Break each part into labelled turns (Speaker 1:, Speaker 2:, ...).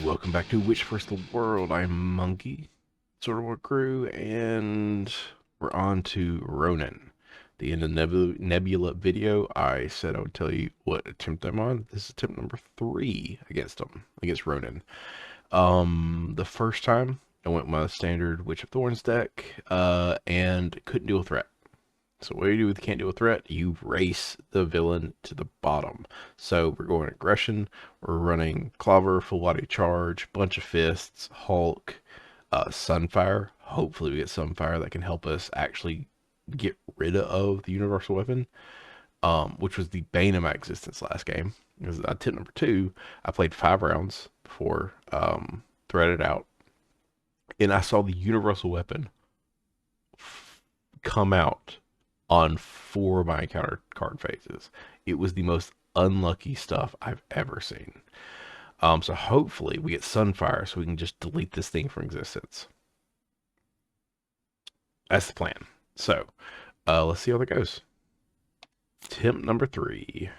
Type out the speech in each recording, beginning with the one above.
Speaker 1: welcome back to Witch vs. the World. I'm Monkey, Sort of War Crew, and we're on to Ronan. The end of Nebula video, I said I would tell you what attempt I'm on. This is attempt number 3 against him, against Ronan. The first time, I went with my standard Witch of Thorns deck, and couldn't deal with threat. So what do you do with can't deal with threat? You race the villain to the bottom. So we're going aggression. We're running Clobber, full body charge, bunch of fists, Hulk, Sunfire. Hopefully we get Sunfire that can help us actually get rid of the universal weapon, which was the bane of my existence last game. Because tip number 2, I played 5 rounds before threaded out, and I saw the universal weapon come out on 4 of my encounter card phases. It was the most unlucky stuff I've ever seen. So hopefully we get Sunfire so we can just delete this thing from existence. That's the plan. So let's see how that goes. Attempt number 3.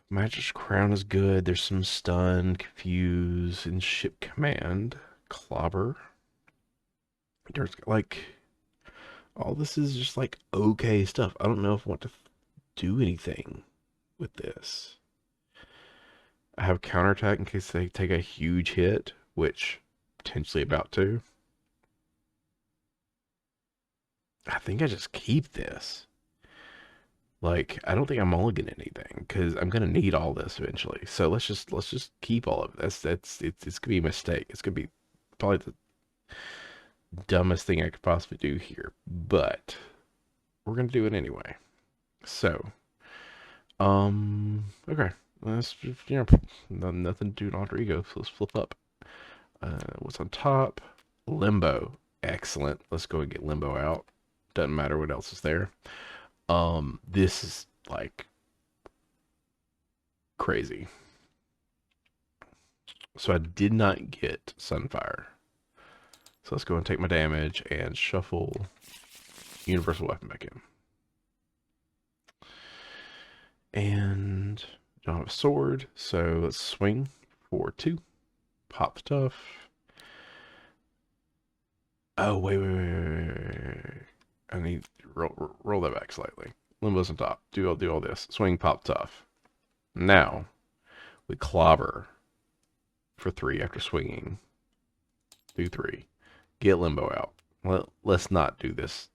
Speaker 1: Magic's Crown is good. There's some stun, confuse, and ship command. Clobber. There's like all this is just like okay stuff. I don't know if I want to do anything with this. I have counterattack in case they take a huge hit, which potentially about to. I think I just keep this. Like, I don't think I'm mulliganing anything because I'm gonna need all this eventually. So let's just keep all of this. It's gonna be a mistake. It's gonna be probably the dumbest thing I could possibly do here, but we're gonna do it anyway. So, okay, let's just, nothing to do in alter ego. So let's flip up. What's on top? Limbo, excellent. Let's go and get Limbo out. Doesn't matter what else is there. This is like crazy. So I did not get Sunfire. So let's go and take my damage and shuffle Universal Weapon back in. And don't have a sword, so let's swing for 2. Pop stuff. Oh, wait. I need to roll that back slightly. Limbo's on top. Do all this. Swing, pop, tough. Now, we clobber for 3 after swinging. Do 3. Get Limbo out. Let's not do this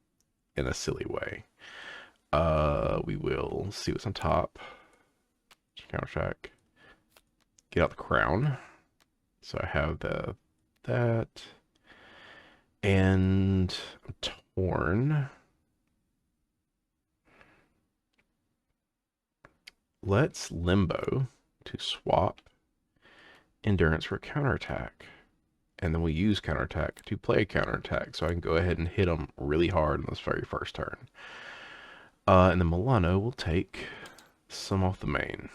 Speaker 1: in a silly way. We will see what's on top. Counterattack. Get out the crown. So I have that. And I'm torn. Let's Limbo to swap Endurance for counterattack. And then we use counterattack to play a counterattack, so I can go ahead and hit them really hard on this very first turn. And then Milano will take some off the main.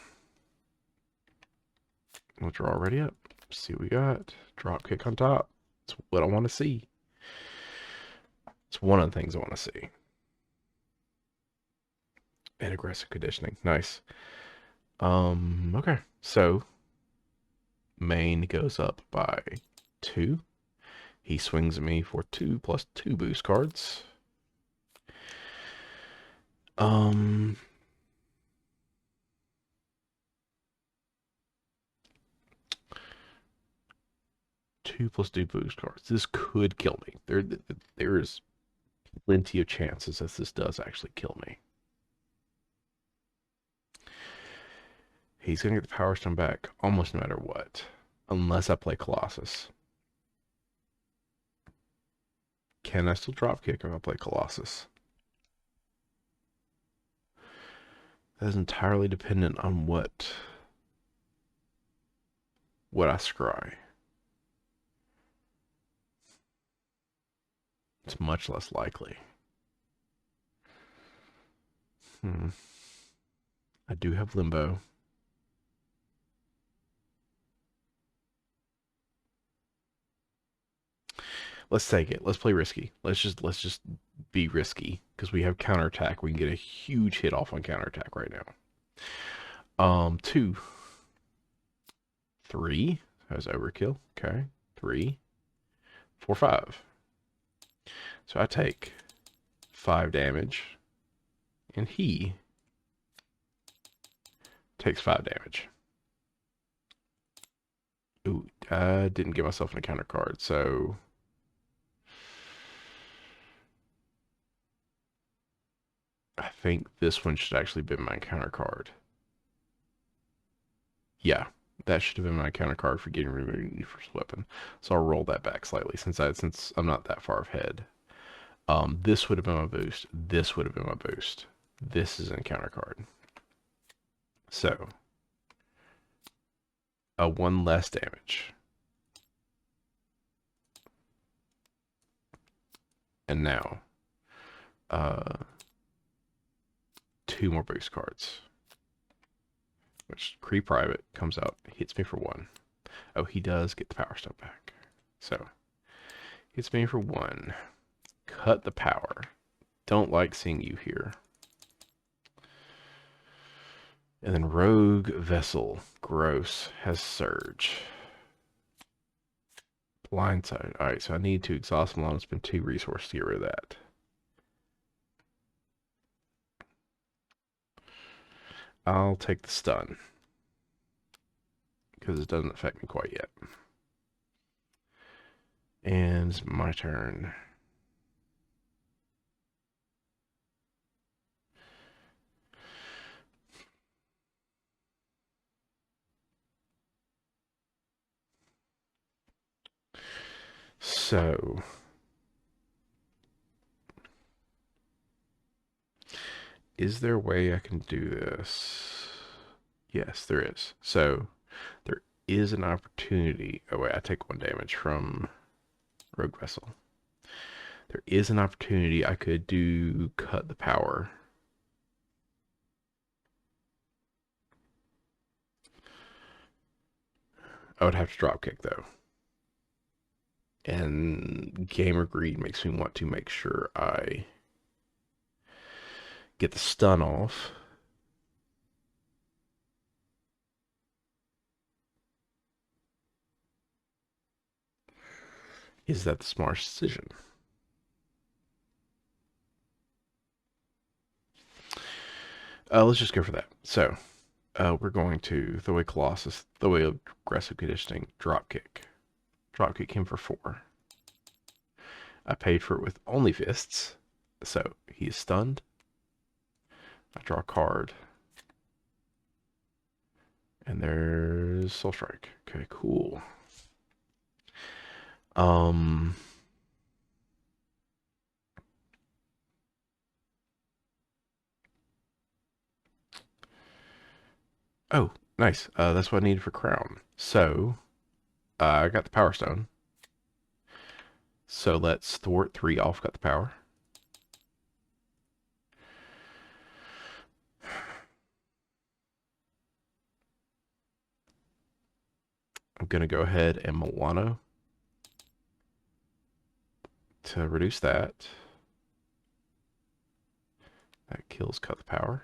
Speaker 1: We'll draw already up. See what we got. Drop kick on top. It's what I want to see. It's one of the things I want to see. And aggressive conditioning. Nice. Okay. So main goes up by 2. He swings at me for 2 plus 2 boost cards. 2 plus 2 boost cards. This could kill me. There is plenty of chances that this does actually kill me. He's going to get the Power Stone back almost no matter what. Unless I play Colossus. Can I still drop kick if I play Colossus? That is entirely dependent on what I scry. It's much less likely. I do have Limbo. Let's take it. Let's play risky. Let's just be risky because we have counterattack. We can get a huge hit off on counterattack right now. 2. 3. That's overkill. Okay. 3, 4, 5. So I take 5 damage, and he takes 5 damage. Ooh, I didn't give myself an encounter card, so I think this one should actually be my encounter card. Yeah, that should have been my counter card for getting rid of your first weapon. So I'll roll that back slightly since I'm not that far ahead. This would have been my boost. This would have been my boost. This is an encounter card. So, 1 less damage. And now, 2 more boost cards. Which, Kree Private comes out, hits me for 1. Oh, he does get the Power Stone back. So, hits me for 1. Cut the power. Don't like seeing you here. And then Rogue Vessel, gross, has Surge. Blindside. Alright, so I need to exhaust Milan and spend 2 resources to get rid of that. I'll take the stun. Because it doesn't affect me quite yet. And it's my turn. So, is there a way I can do this? Yes, there is. So, there is an opportunity. Oh, wait, I take 1 damage from Rogue Vessel. There is an opportunity I could do cut the power. I would have to drop kick, though. And Gamer Greed makes me want to make sure I get the stun off. Is that the smartest decision? Let's just go for that. So, we're going to throw away Colossus, throw away aggressive conditioning, drop kick. Drop kick him for 4. I paid for it with only fists, so he is stunned. I draw a card. And there's Soul Strike. Okay, cool. Oh, nice. That's what I needed for Crown. So, I got the Power Stone. So let's thwart 3 off, got the power. I'm going to go ahead and Milano to reduce that. That kills cut the power.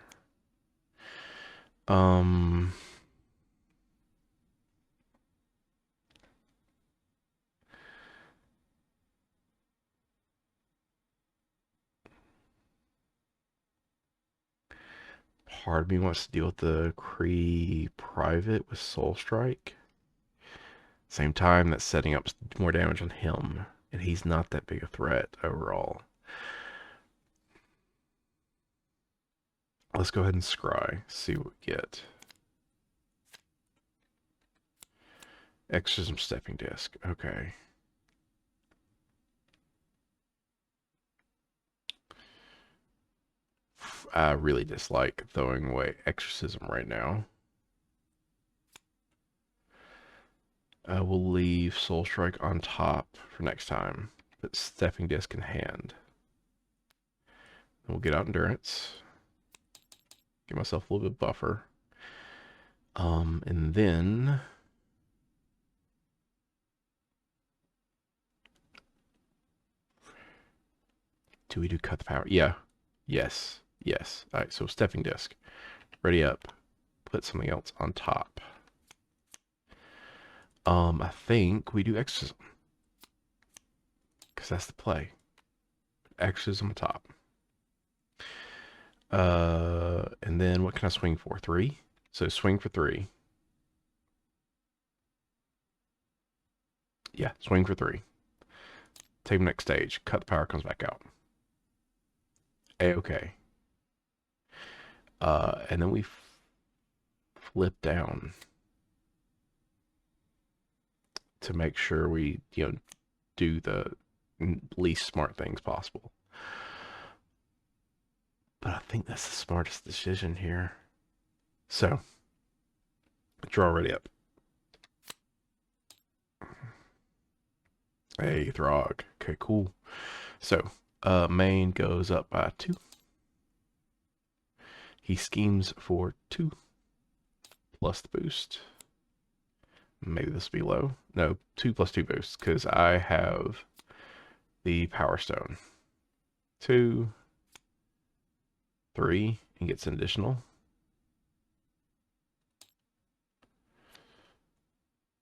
Speaker 1: Part of me wants to deal with the Kree Private with Soul Strike. Same time, that's setting up more damage on him, and he's not that big a threat overall. Let's go ahead and scry, see what we get. Exorcism Stepping Disc, okay. I really dislike throwing away Exorcism right now. I will leave Soul Strike on top for next time. Put Stepping Disc in hand. And we'll get out Endurance. Give myself a little bit of buffer. And then... do we do cut the power? Yeah. Yes. Yes. Alright, so Stepping Disc. Ready up. Put something else on top. I think we do exorcism. Because that's the play. Exorcism top. And then what can I swing for? 3? So swing for 3. Yeah, swing for 3. Take him next stage. Cut the power, comes back out. A-okay. And then we flip down to make sure we, do the least smart things possible. But I think that's the smartest decision here. So, draw ready up. Hey, Throg. Okay, cool. So, main goes up by 2. He schemes for 2 plus the boost. Maybe this will be low. No, 2 plus 2 boosts, because I have the Power Stone. 2, 3, and gets an additional.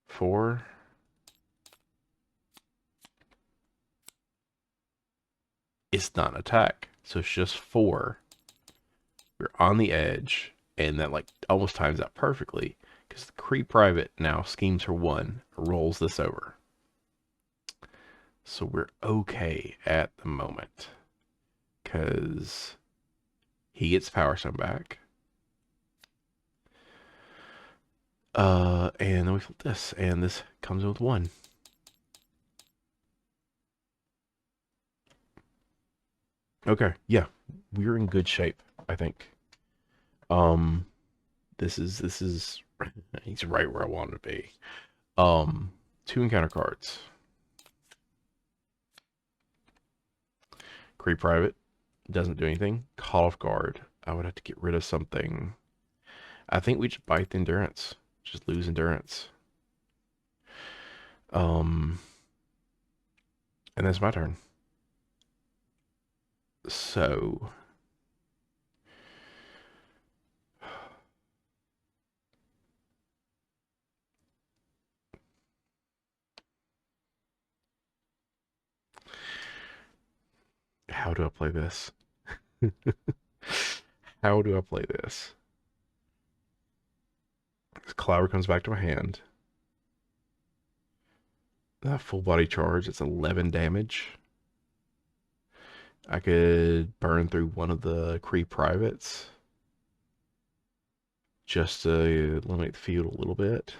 Speaker 1: 4. It's not an attack, so it's just 4. We're on the edge, and that like almost times out perfectly, because the Kree Private now schemes for 1, rolls this over. So we're okay at the moment, because he gets Power Stone back. And then we flip this, and this comes in with 1. Okay, yeah, we're in good shape, I think. This is he's right where I want him to be. 2 encounter cards. Kree Private doesn't do anything. Call off guard. I would have to get rid of something. I think we just bite the endurance. Just lose endurance. And that's my turn. So how do I play this? How do I play this? This Clower comes back to my hand. That full body charge, it's 11 damage. I could burn through one of the Kree privates just to eliminate the field a little bit.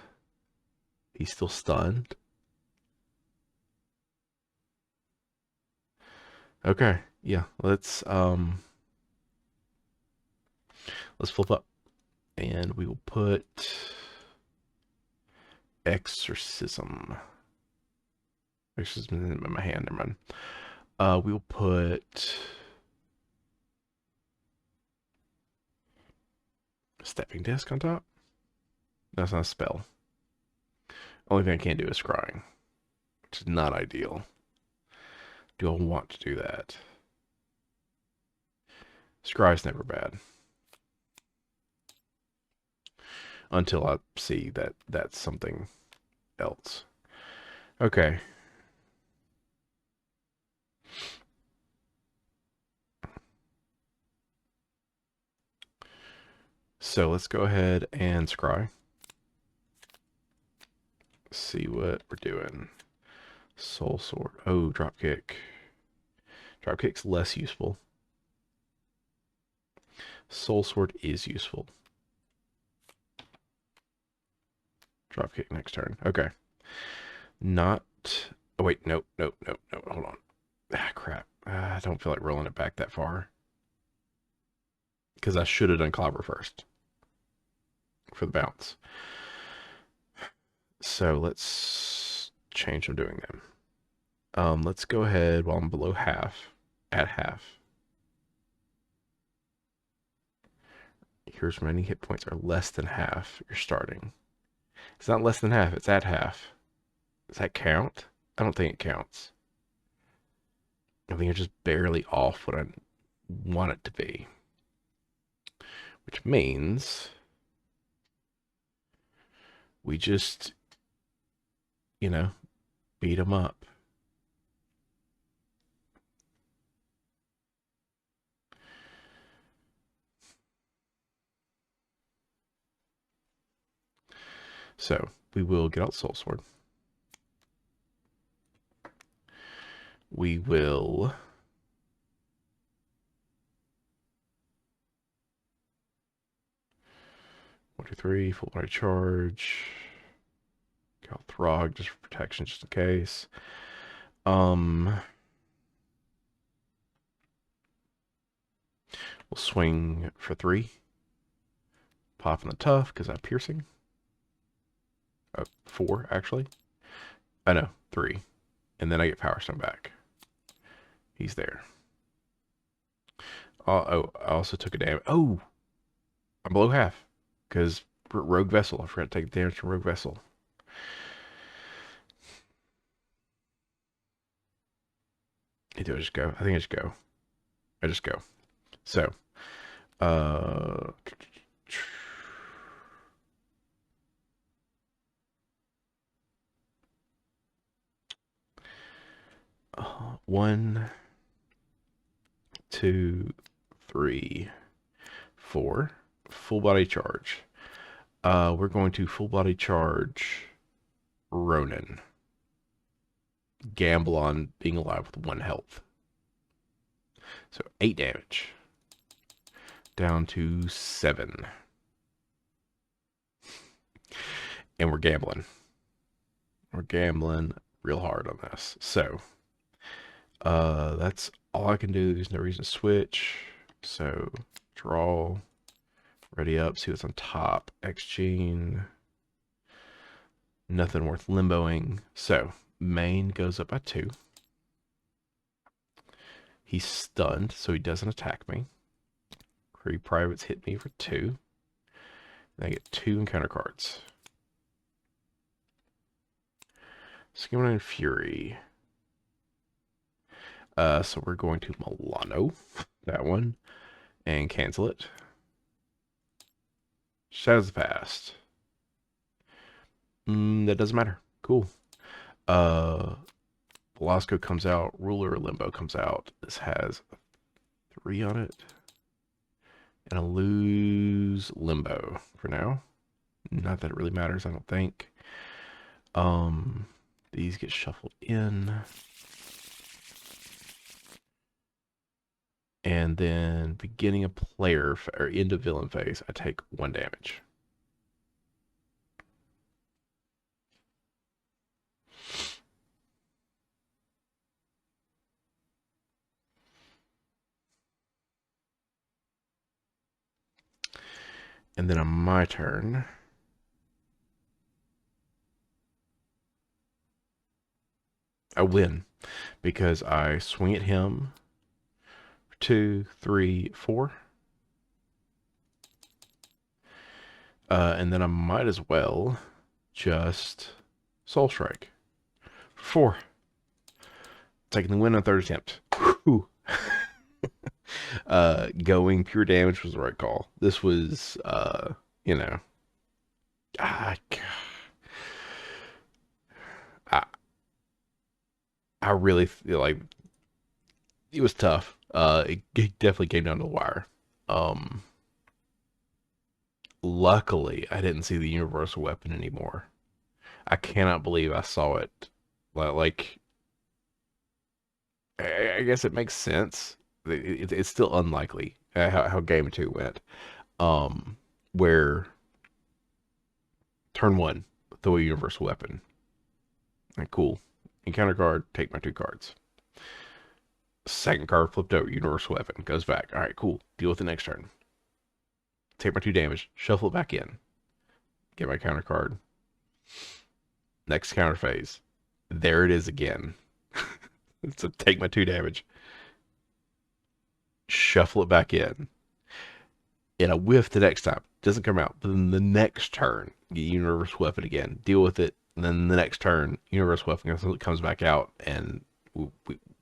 Speaker 1: He's still stunned. Okay, yeah, let's flip up. And we will put Exorcism. Exorcism in my hand, never mind. We'll put Stepping Disc on top. That's not a spell. Only thing I can't do is Scrying, which is not ideal. Do I want to do that? Scry's never bad. Until I see that that's something else. Okay. So let's go ahead and scry. See what we're doing. Soul Sword. Oh, Dropkick. Dropkick's less useful. Soul Sword is useful. Dropkick next turn. Okay. Not... Oh, wait. Nope. Hold on. Ah, crap. I don't feel like rolling it back that far. Because I should have done Clobber first. For the bounce. So let's change I'm doing them. Let's go ahead while I'm below half. At half. Here's how many hit points are less than half you're starting. It's not less than half, it's at half. Does that count? I don't think it counts. I think it's just barely off what I want it to be. Which means we just you know, beat him up. So we will get out Soul Sword. We will 1, 2, 3, full body charge. Get out Throg just for protection, just in case. We'll swing for 3. Pop in the tough because I'm piercing. 4 actually. I know 3, and then I get Power Stone back. He's there. Oh, I also took a damage. Oh, I'm below half because Rogue Vessel. I forgot to take damage from Rogue Vessel. Do I just go? I think I just go. I just go. So, uh, 1, 2, 3, 4. Full body charge. We're going to full body charge Ronan. Gamble on being alive with 1 health. So 8 damage. Down to 7. And we're gambling. We're gambling real hard on this. So, that's all I can do. There's no reason to switch. So, draw. Ready up. See what's on top. X-Gene. Nothing worth limboing. So, main goes up by 2. He's stunned, so he doesn't attack me. Crew privates hit me for 2. And I get 2 encounter cards. Skimmer and Fury. So we're going to Milano, that one, and cancel it. Shadows of the Past. That doesn't matter. Cool. Velasco comes out. Ruler Limbo comes out. This has 3 on it. And I'll lose Limbo for now. Not that it really matters, I don't think. These get shuffled in. And then beginning a player or into villain phase, I take 1 damage. And then on my turn, I win because I swing at him. 2, 3, 4. And then I might as well just Soul Strike. 4. Taking the win on 3rd attempt. Whew. Going pure damage was the right call. This was, you know, I, I, I really feel like it was tough. It definitely came down to the wire. Luckily, I didn't see the universal weapon anymore. I cannot believe I saw it. Like, I guess it makes sense. It's still unlikely how game 2 went. Where turn 1, throw a universal weapon. Right, cool. Encounter card, take my 2 cards. Second card flipped over, universal weapon, goes back. All right, cool. Deal with the next turn. Take my 2 damage, shuffle it back in. Get my counter card. Next counter phase. There it is again. So take my 2 damage. Shuffle it back in. And a whiff the next time. Doesn't come out. But then the next turn, get universal weapon again. Deal with it. And then the next turn, universal weapon comes back out. And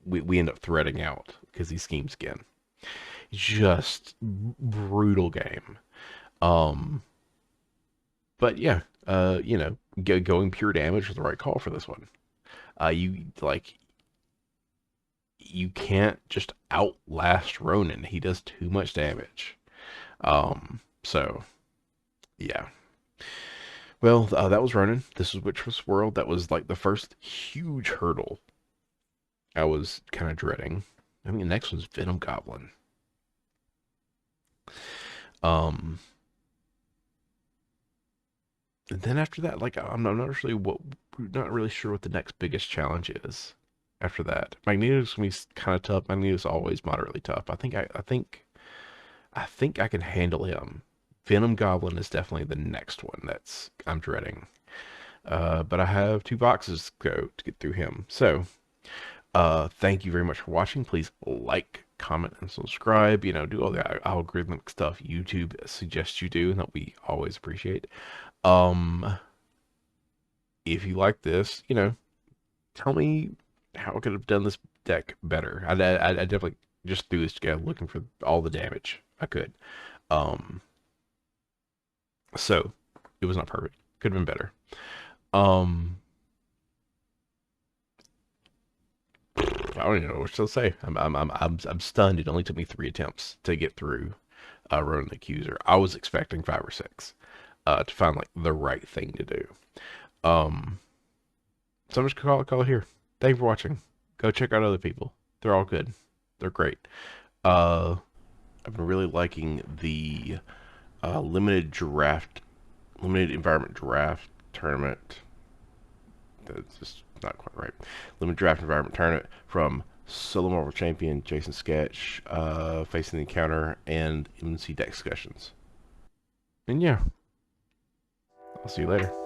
Speaker 1: we end up threading out because he schemes again. Just brutal game. But yeah, You know, going pure damage was the right call for this one. You like you can't just outlast Ronan. He does too much damage. So yeah. Well, that was Ronan. This was Witch's World. That was like the first huge hurdle I was kind of dreading. I mean, the next one's Venom Goblin. Um, and then after that, like not really sure what the next biggest challenge is. After that, Magneto's gonna be kind of tough. Magneto's always moderately tough. I think I can handle him. Venom Goblin is definitely the next one that's I'm dreading. But I have 2 boxes to go to get through him. So, thank you very much for watching. Please like, comment, and subscribe. You know, do all the algorithmic stuff YouTube suggests you do, and that we always appreciate. Um, if you like this, you know, tell me how I could have done this deck better. I definitely just threw this together looking for all the damage I could. Um, so it was not perfect. Could have been better. Um, I don't even know what to say. I'm stunned. It only took me 3 attempts to get through Ronan the Accuser. I was expecting 5 or 6 to find like the right thing to do. Um, so I'm just gonna call it here. Thank you for watching. Go check out other people. They're all good. They're great. Uh, I've been really liking the limited environment draft tournament. That's just not quite right. Limited draft environment tournament from Solo Marvel Champion Jason Sketch, Facing the Encounter, and MC Deck Discussions. And yeah, I'll see you later.